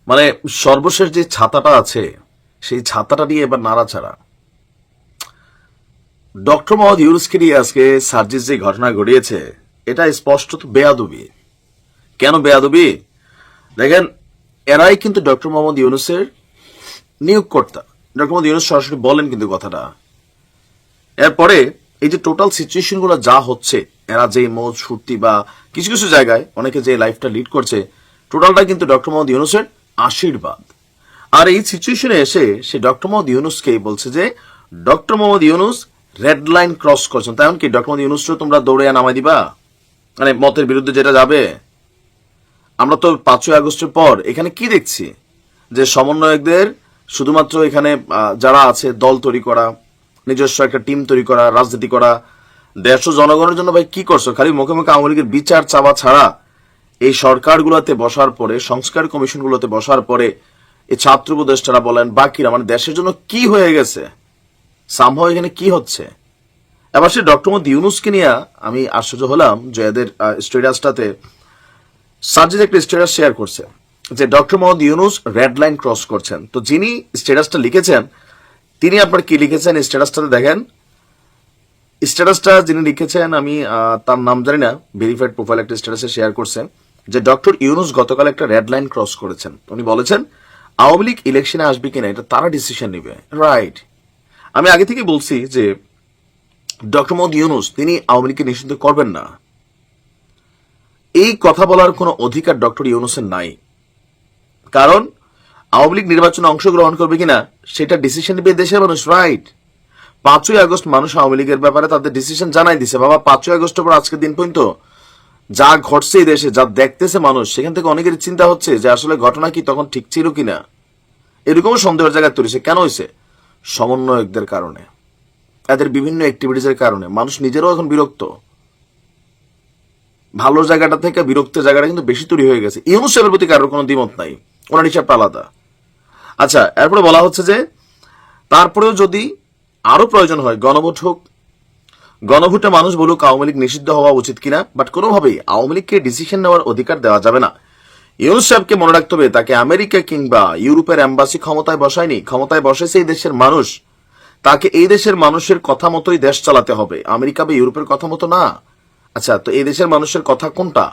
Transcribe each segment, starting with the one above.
মানে সর্বশেষ যে ছাতাটা আছে সেই ছাতাটা নিয়ে এবার নাড়াচাড়া। ডক্টর মোহাম্মদ ইউনুসকে নিয়ে আজকে সার্জিস যে ঘটনা ঘটিয়েছে এটা স্পষ্টত বেয়াদবি। কেন বেয়াদবি? দেখেন, এরাই কিন্তু ডক্টর মোহাম্মদ ইউনুসের নিয়োগকর্তা। ডক্টর মোহাম্মদ ইউনুস সরাসরি বলেন কিন্তু কথাটা। এরপরে এই যে টোটাল সিচুয়েশন গুলো যা হচ্ছে, এরা যে মৌজ ফুর্তি বা কিছু কিছু জায়গায় অনেকে যে লাইফটা লিড করছে, টোটালটা কিন্তু ডক্টর মোহাম্মদ ইউনুসের আশীর্বাদ। আর এই সিচুয়েশনে এসে সে ডক্টর মোহাম্মদ ইউনুসকে বলছে যে doctor Mohammad Yunus red line cross করছেন। তেমন কি ডক্টর মোহাম্মদ ইউনুসকে তোমরা দৌড়ে নামাই দিবা? মানে মতের বিরুদ্ধে যেটা যাবে। আমরা তো 5ই আগস্টের পর এখানে কি দেখছি যে সমন্বয়কদের শুধুমাত্র এখানে যারা আছে দল তৈরি করা, নিজস্ব একটা টিম তৈরি করা, রাজনীতি করা। দেশ ও জনগণের জন্য ভাই কি করছো? খালি মুখে মুখে আওয়ামী লীগের বিচার চাওয়া ছাড়া এই সরকারগুলোতে বসার পরে, সংস্কার কমিশনগুলোতে বসার পরে এই ছাত্র উপদেষ্টারা বলেন বাকিরা, মানে দেশের জন্য কি হয়ে গেছে, সামহাও এখানে কি হচ্ছে। এবার সে ডক্টর মোহাম্মদ ইউনুসকে নিয়ে আমি আশ্চর্য হলাম যে এদের স্টেটাসটাতে সার্জিদ একটা স্টেটাস শেয়ার করছে যে doctor Mohammad Yunus red line cross করছেন। তো যিনি স্টেটাসটা লিখেছেন তিনি আপনার কি লিখেছেন স্টেটাসটাতে দেখেন। স্ট্যাটাসটা যিনি লিখেছেন আমি তার নাম জানি না, ভেরিফাইড প্রোফাইল একটা স্ট্যাটাসে শেয়ার করছেন যে ডক্টর ইউনুস গতকাল একটা রেড লাইন ক্রস করেছেন। উনি বলেছেন আওয়ামী লীগ ইলেকশনে আসবে কিনা এটা তারা ডিসিশন নেবে। রাইট, আমি আগে থেকে বলছি যে ডক্টর মোহাম্মদ ইউনুস তিনি আওয়ামী লীগকে নিষিদ্ধ করবেন না, এই কথা বলার কোনো অধিকার ডক্টর ইউনুসের নাই। কারণ আওয়ামী লীগ নির্বাচনে অংশগ্রহণ করবে কিনা সেটা ডিসিশন নেবে দেশের মানুষ। রাইট, 5ই আগস্ট মানুষ আওয়ামী লীগের ব্যাপারে তাদের ডিসিশন জানাই দিছে। বাবা 5ই আগস্টের পর আজকের দিন পর্যন্ত যা ঘটছে এই দেশে, যা দেখতেছে মানুষ, সেখান থেকে অনেকের চিন্তা হচ্ছে যে আসলে ঘটনা কি তখন ঠিক ছিল কিনা। এরকম সন্দেহের জায়গায় তৈরি কেন হয়েছে? সমন্বয়কদের কারণে, এদের বিভিন্ন অ্যাক্টিভিটিসের কারণে মানুষ নিজেরাও এখন বিরক্ত। ভালো জায়গাটা থেকে বিরক্তের জায়গাটা কিন্তু বেশি তৈরি হয়ে গেছে। ইউনুস সাহেবের প্রতি কারোর কোনো দ্বিমত নাই, ওনার হিসাবটা আলাদা। আচ্ছা, এরপরে বলা হচ্ছে যে তারপরেও যদি আরো প্রয়োজন হয় গণভোট হোক, গণভোটে মানুষ বলুক আওয়ামী লীগ নিষিদ্ধ হওয়া উচিত কিনা, বাট কোনোভাবেই আওয়ামী লীগকে ডিসিশন নেওয়ার অধিকার দেওয়া যাবে না। ইউনুস সাহেবকে মনে রাখতে হবে তাকে আমেরিকা কিংবা ইউরোপের এম্বাসি ক্ষমতায় বসায়নি, ক্ষমতায় বসেছে এই দেশের মানুষ। তাকে এই দেশের মানুষের কথা মতোই দেশ চালাতে হবে, আমেরিকা বা ইউরোপের কথা মতো না। আচ্ছা, তো এই দেশের মানুষের কথা কোনটা?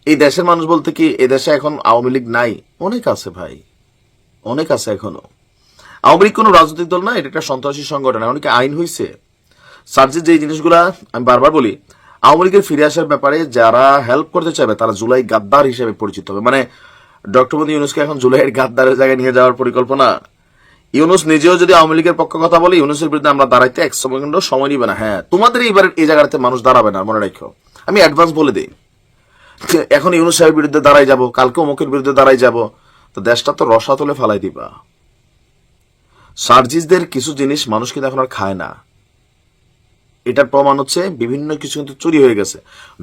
এই দেশের মানুষ বলতে কি এই দেশে এখন আওয়ামী লীগ নাই? অনেক আছে ভাই, অনেক আছে এখনো। আওয়ামী লীগ কোনো রাজনৈতিক দল না, এটা একটা সন্ত্রাসী সংগঠন। এমনকি আইন হয়েছে। সার্জির যে জিনিসগুলা আমি বারবার বলি, আওয়ামী লীগের ফিরে আসার ব্যাপারে যারা হেল্প করতে চাইবে তারা জুলাই গাদ্দার হিসেবে পরিচিত হবে। মানে ডক্টর মোদী ইউনুসকে এখন জুলাইয়ের গাদ্দারের জায়গায় নিয়ে যাওয়ার পরিকল্পনা। ইউনুস নিজেও যদি আওয়ামী লীগের পক্ষে কথা বলে, ইউনুসের বিরুদ্ধে আমরা দাঁড়াইতে এক সেকেন্ড সময় নিবে না। হ্যাঁ, তোমাদের এইবার এই জায়গাতে মানুষ দাঁড়াবে না, মনে রাখো। আমি অ্যাডভান্স বলে দিই, এখন ইউনুস সাহেবের বিরুদ্ধে দাঁড়াই যাব, কালকে অমুকের বিরুদ্ধে দাঁড়াই যাব, তো দেশটা তো রসাতলে ফেলাই দিবা। সার্জিসদের কিছু জিনিস মানুষ কিন্তু এখন আর খায় না। এটার প্রমাণ হচ্ছে বিভিন্ন কিছু কিন্তু চুরি হয়ে গেছে।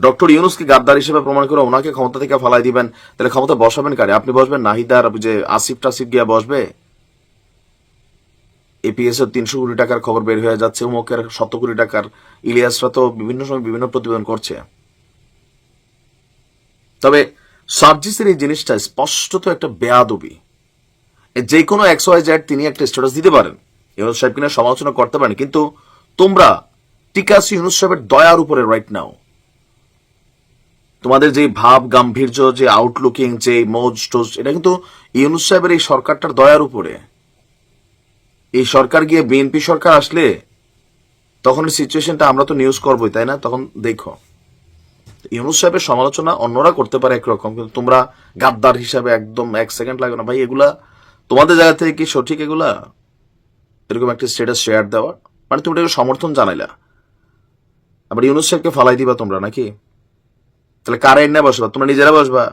ডক্টর ইউনুসকে গাদ্দার হিসেবে প্রমাণ করে ওনাকে ক্ষমতা থেকে ফেলাই দিবেন, তাহলে ক্ষমতা বসাবেন কারে? আপনি বসবেন নাহিদার যে আসিফ টাসিফ গিয়া বসবে? এপিএস এর 300 কোটি টাকার খবর বের হয়ে যাচ্ছে, উমকের 100 কোটি টাকার। ইলিয়াসরা তো বিভিন্ন সময় বিভিন্ন প্রতিবেদন করছে। তবে সার্জিসের এই জিনিসটা স্পষ্টত একটা বেয়াদবি। যে কোনো XYZ তিনি একটা স্ট্যাটাস দিতে পারেন, ইউনুস সাহেবকে নিয়ে সমালোচনা করতে পারেন, কিন্তু তোমরা টিকে আছো ইউনুস সাহেবের দয়ার উপরে রাইট নাও। তোমাদের যে ভাব গাম্ভীর্য, যে আউটলুকিং, যে মৌজ টোজ, এটা কিন্তু ইউনুস সাহেবের এই সরকারটার দয়ার উপরে। এই সরকার গিয়ে বিএনপি সরকার আসলে তখন সিচুয়েশনটা আমরা তো নিউজ করবোই, তাই না? তখন দেখো ইউনুস সাহেবের সমালোচনা অন্যরা করতে পারে একরকম, কিন্তু তোমরা গাদ্দার হিসাবে একদম 1 সেকেন্ড লাগে না ভাই। এগুলা তোমাদের জায়গা থেকে কি সঠিক? এগুলা এরকম একটা স্ট্যাটাস শেয়ার দেওয়া মানে তুমি এটাকে সমর্থন জানাইলা, আবার ইউনুস সাহেবকে ফালাই দিবা তোমরা নাকি? তাহলে কারা এনে বসবা? তোমরা নিজেরা বসবা?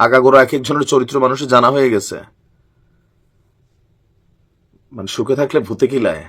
আগাগোড়া এক একজনের চরিত্র মানুষের জানা হয়ে গেছে। মানে সুখে থাকলে ভূতে কিলায়।